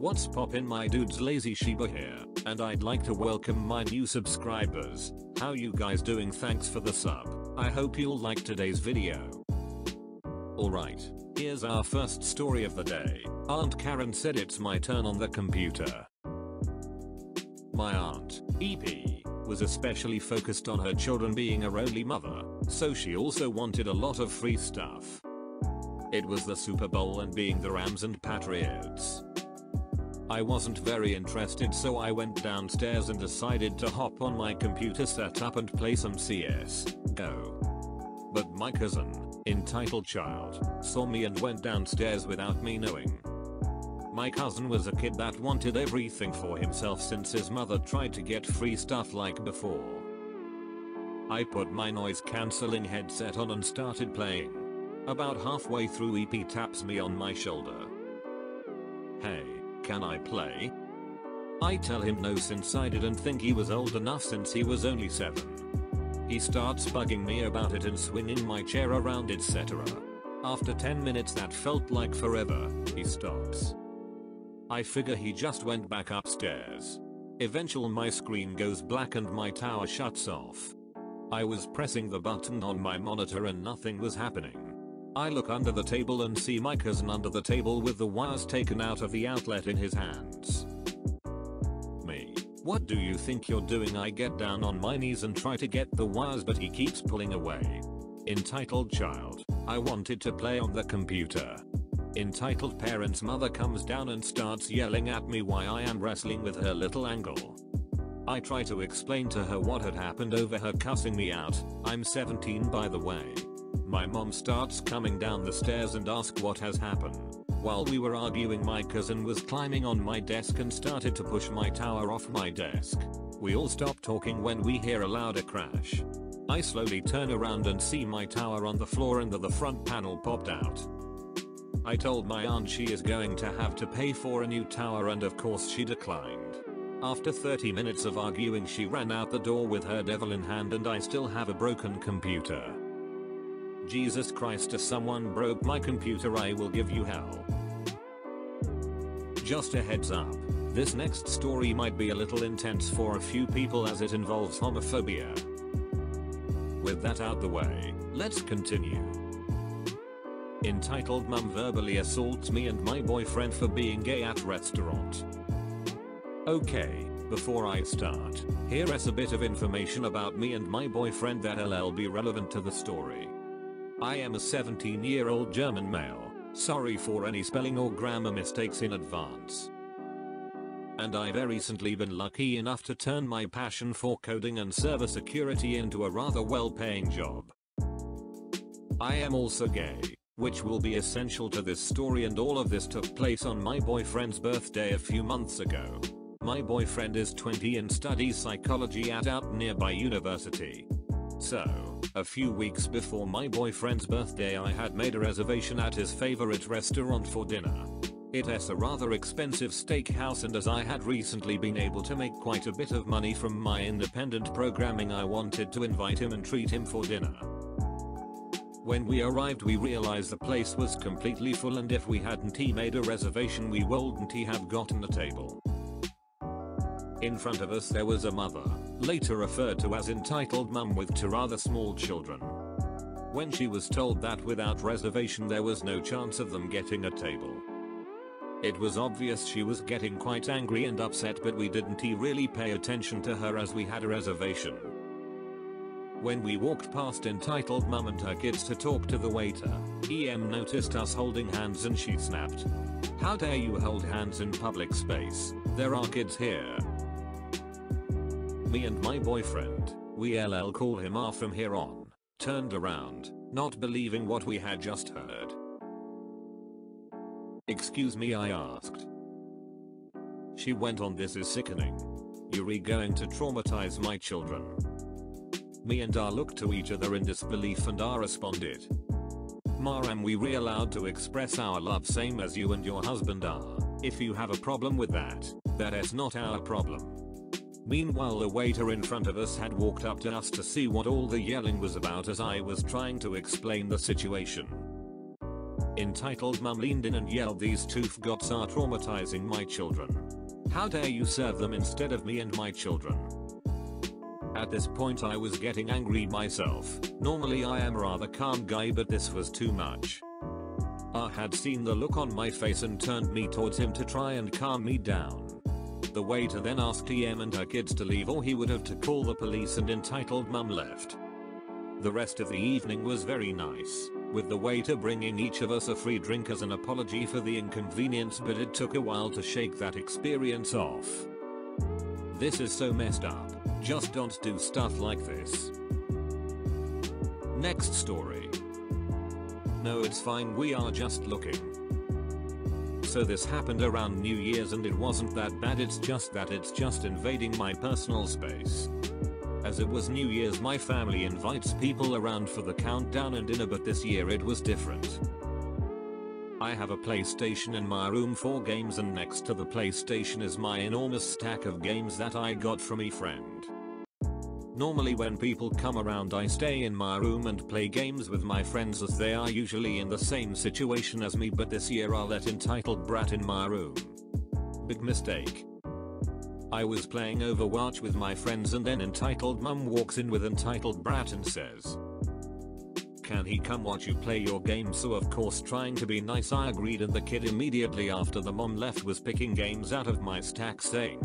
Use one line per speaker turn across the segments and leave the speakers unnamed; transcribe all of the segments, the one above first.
What's poppin', my dudes? Lazy Shiba here, and I'd like to welcome my new subscribers. How you guys doing? Thanks for the sub. I hope you'll like today's video. Alright, here's our first story of the day. Aunt Karen said it's my turn on the computer. My aunt, EP, was especially focused on her children being her only mother, so she also wanted a lot of free stuff. It was the Super Bowl and being the Rams and Patriots. I wasn't very interested, so I went downstairs and decided to hop on my computer setup and play some CS:GO. But my cousin, entitled child, saw me and went downstairs without me knowing. My cousin was a kid that wanted everything for himself since his mother tried to get free stuff like before. I put my noise cancelling headset on and started playing. About halfway through, EP taps me on my shoulder. "Hey, can I play?" I tell him no, since I didn't think he was old enough since he was only 7. He starts bugging me about it and swinging my chair around, etc. After 10 minutes that felt like forever, he stops. I figure he just went back upstairs. Eventually my screen goes black and my tower shuts off. I was pressing the button on my monitor and nothing was happening. I look under the table and see my cousin under the table with the wires taken out of the outlet in his hands. Me. "What do you think you're doing?" I get down on my knees and try to get the wires, but he keeps pulling away. Entitled child, "I wanted to play on the computer." Entitled parent's mother comes down and starts yelling at me why I am wrestling with her little angle. I try to explain to her what had happened over her cussing me out. I'm 17, by the way. My mom starts coming down the stairs and asks what has happened. While we were arguing, my cousin was climbing on my desk and started to push my tower off my desk. We all stop talking when we hear a louder crash. I slowly turn around and see my tower on the floor and the front panel popped out. I told my aunt she is going to have to pay for a new tower, and of course she declined. After 30 minutes of arguing, she ran out the door with her devil in hand, and I still have a broken computer. Jesus Christ, if someone broke my computer, I will give you hell. Just a heads up, this next story might be a little intense for a few people as it involves homophobia. With that out the way, let's continue. Entitled mum verbally assaults me and my boyfriend for being gay at restaurant. Okay, before I start, here is a bit of information about me and my boyfriend that'll be relevant to the story. I am a 17-year-old German male, sorry for any spelling or grammar mistakes in advance. And I've recently been lucky enough to turn my passion for coding and server security into a rather well-paying job. I am also gay, which will be essential to this story, and all of this took place on my boyfriend's birthday a few months ago. My boyfriend is 20 and studies psychology at out nearby university. So, a few weeks before my boyfriend's birthday, I had made a reservation at his favorite restaurant for dinner. It is a rather expensive steakhouse, and as I had recently been able to make quite a bit of money from my independent programming, I wanted to invite him and treat him for dinner. When we arrived, we realized the place was completely full, and if we hadn't made a reservation, we wouldn't have gotten a table. In front of us there was a mother, later referred to as entitled mum, with 2 rather small children. When she was told that without reservation there was no chance of them getting a table, it was obvious she was getting quite angry and upset, but we didn't really pay attention to her as we had a reservation. When we walked past entitled mum and her kids to talk to the waiter, EM noticed us holding hands and she snapped, "How dare you hold hands in public space? There are kids here." Me and my boyfriend, we'll call him R from here on, turned around, not believing what we had just heard. "Excuse me?" I asked. She went on, "This is sickening. You're going to traumatize my children." Me and R looked to each other in disbelief, and R responded, "Ma, am we allowed to express our love same as you and your husband are? If you have a problem with that, that is not our problem." Meanwhile, the waiter in front of us had walked up to us to see what all the yelling was about as I was trying to explain the situation. Entitled mum leaned in and yelled, "These tooth gots are traumatizing my children. How dare you serve them instead of me and my children?" At this point I was getting angry myself. Normally I am a rather calm guy, but this was too much. I had seen the look on my face and turned me towards him to try and calm me down. The waiter then asked TM and her kids to leave, or he would have to call the police, and entitled mum left. The rest of the evening was very nice, with the waiter bringing each of us a free drink as an apology for the inconvenience, but it took a while to shake that experience off. This is so messed up. Just don't do stuff like this. Next story. No, it's fine, we are just looking. So this happened around New Year's and it wasn't that bad, it's just that it's just invading my personal space. As it was New Year's, my family invites people around for the countdown and dinner, but this year it was different. I have a PlayStation in my room for games, and next to the PlayStation is my enormous stack of games that I got from a friend. Normally when people come around I stay in my room and play games with my friends, as they are usually in the same situation as me, but this year I let entitled brat in my room. Big mistake. I was playing Overwatch with my friends and then entitled mum walks in with entitled brat and says, "Can he come watch you play your game?" So of course, trying to be nice, I agreed, and the kid immediately after the mom left was picking games out of my stack saying,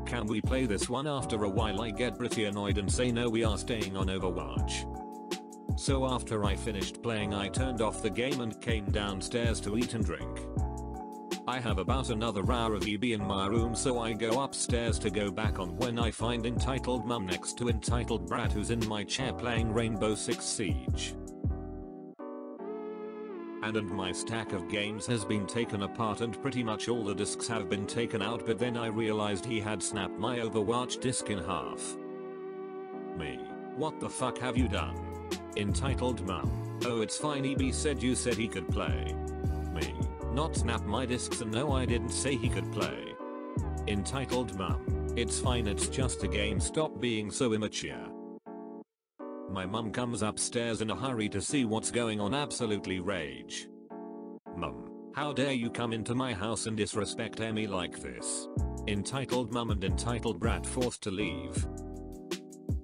"Can we play this one?" After a while I get pretty annoyed and say, "No, we are staying on Overwatch." So after I finished playing I turned off the game and came downstairs to eat and drink. I have about another hour of EB in my room, so I go upstairs to go back on when I find entitled mum next to entitled brat, who's in my chair playing Rainbow Six Siege. And my stack of games has been taken apart and pretty much all the discs have been taken out, but then I realized he had snapped my Overwatch disc in half. Me. What the fuck have you done? Entitled mum. Oh, it's fine, EB said you said he could play. Me. Not snap my discs, and no, I didn't say he could play. Entitled mum. It's fine, it's just a game, stop being so immature. My mum comes upstairs in a hurry to see what's going on, absolutely rage. Mum, how dare you come into my house and disrespect Emmy like this? Entitled mum and entitled brat forced to leave.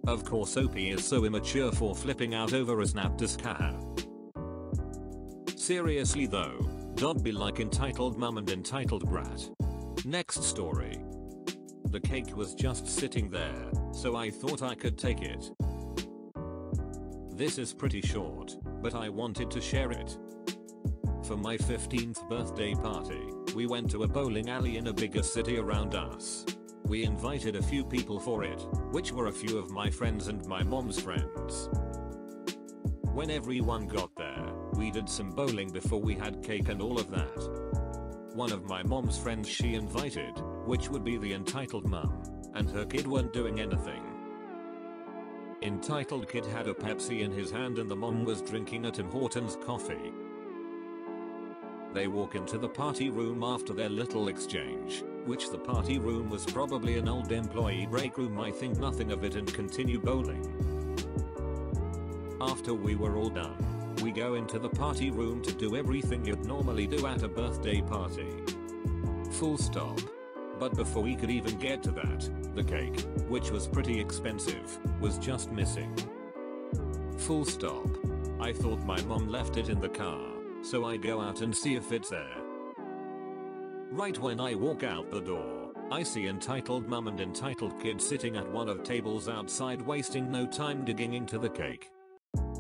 Of course OP is so immature for flipping out over a snap disc, haha. Seriously though, don't be like entitled mum and entitled brat. Next story. The cake was just sitting there, so I thought I could take it. This is pretty short, but I wanted to share it. For my 15th birthday party, we went to a bowling alley in a bigger city around us. We invited a few people for it, which were a few of my friends and my mom's friends. When everyone got there, we did some bowling before we had cake and all of that. One of my mom's friends she invited, which would be the entitled mum, and her kid weren't doing anything. Entitled kid had a Pepsi in his hand and the mom was drinking a Tim Hortons coffee. They walk into the party room after their little exchange, which the party room was probably an old employee break room, I think nothing of it, and continue bowling. After we were all done, we go into the party room to do everything you'd normally do at a birthday party. Full stop. But before we could even get to that, the cake, which was pretty expensive, was just missing. Full stop. I thought my mom left it in the car, so I go out and see if it's there. Right when I walk out the door, I see entitled mum and entitled kid sitting at one of tables outside, wasting no time digging into the cake.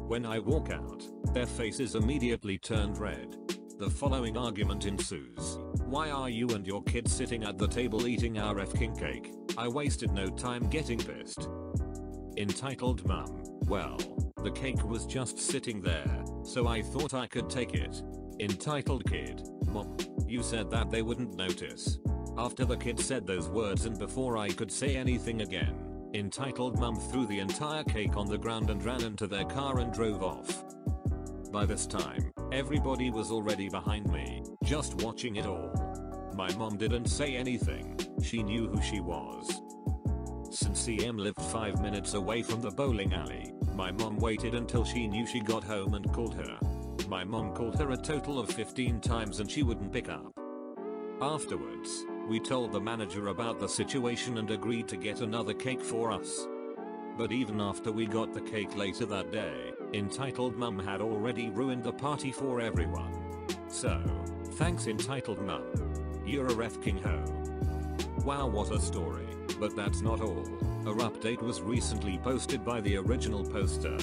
When I walk out, their faces immediately turned red. The following argument ensues. Why are you and your kid sitting at the table eating our effing cake? I wasted no time getting pissed. Entitled mum, well, the cake was just sitting there, so I thought I could take it. Entitled kid, mom, you said that they wouldn't notice. After the kid said those words and before I could say anything again, entitled mum threw the entire cake on the ground and ran into their car and drove off. By this time, everybody was already behind me, just watching it all. My mom didn't say anything, she knew who she was. Since CM lived 5 minutes away from the bowling alley, my mom waited until she knew she got home and called her. my mom called her a total of 15 times and she wouldn't pick up. Afterwards, we told the manager about the situation and agreed to get another cake for us. But even after we got the cake later that day, entitled mum had already ruined the party for everyone. So, thanks entitled mum. You're a ref king ho. Wow, what a story. But that's not all. Our update was recently posted by the original poster.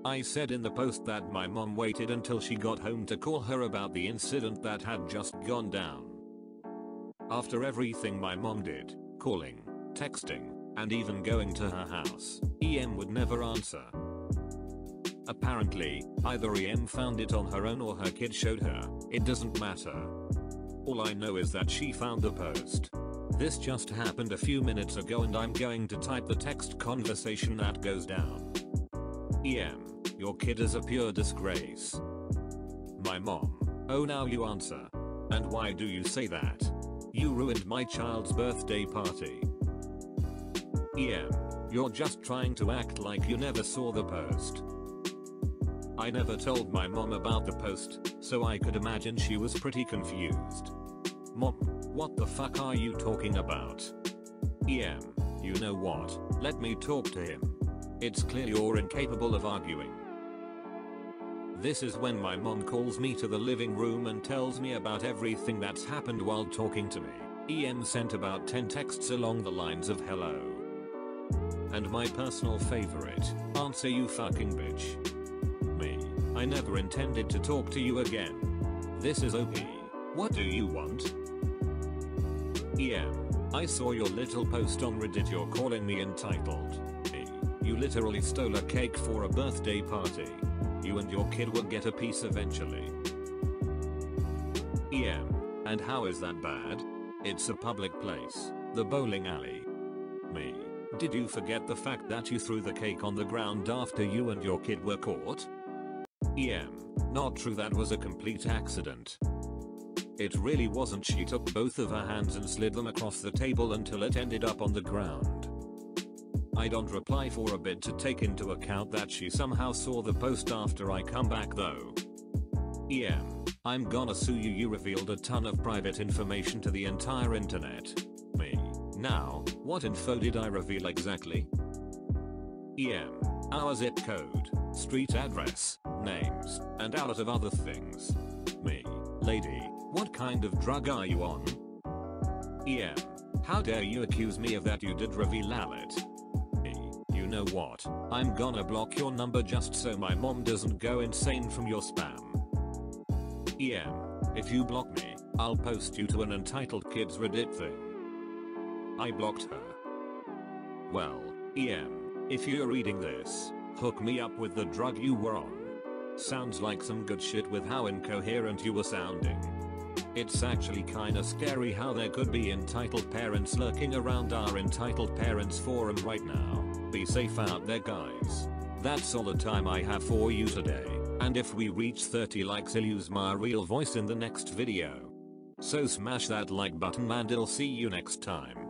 I said in the post that my mom waited until she got home to call her about the incident that had just gone down. After everything my mom did, calling, texting, and even going to her house, EM would never answer. Apparently, either EM found it on her own or her kid showed her, it doesn't matter. All I know is that she found the post. This just happened a few minutes ago and I'm going to type the text conversation that goes down. EM, your kid is a pure disgrace. My mom, oh now you answer. And why do you say that? You ruined my child's birthday party. EM, you're just trying to act like you never saw the post. I never told my mom about the post, so I could imagine she was pretty confused. Mom, what the fuck are you talking about? EM, you know what, let me talk to him. It's clear you're incapable of arguing. This is when my mom calls me to the living room and tells me about everything that's happened while talking to me. EM sent about 10 texts along the lines of hello. And my personal favorite, answer you fucking bitch. Me, I never intended to talk to you again. This is OP. What do you want? EM, I saw your little post on Reddit, you're calling me entitled. You literally stole a cake for a birthday party. You and your kid will get a piece eventually. EM, and how is that bad? It's a public place, the bowling alley. Me, did you forget the fact that you threw the cake on the ground after you and your kid were caught? EM, not true, that was a complete accident. It really wasn't, she took both of her hands and slid them across the table until it ended up on the ground. I don't reply for a bit to take into account that she somehow saw the post after I come back though. EM, I'm gonna sue you, you revealed a ton of private information to the entire internet. Me, now, what info did I reveal exactly? EM, our zip code, street address, names, and a lot of other things. Me, lady, what kind of drug are you on? EM, how dare you accuse me of that, you did reveal it. You know what, I'm gonna block your number just so my mom doesn't go insane from your spam. EM, if you block me, I'll post you to an entitled kids Reddit thing. I blocked her. Well, EM, if you're reading this, hook me up with the drug you were on. Sounds like some good shit with how incoherent you were sounding. It's actually kinda scary how there could be entitled parents lurking around our entitled parents forum right now. Be safe out there guys. That's all the time I have for you today, and if we reach 30 likes I'll use my real voice in the next video. So smash that like button and I'll see you next time.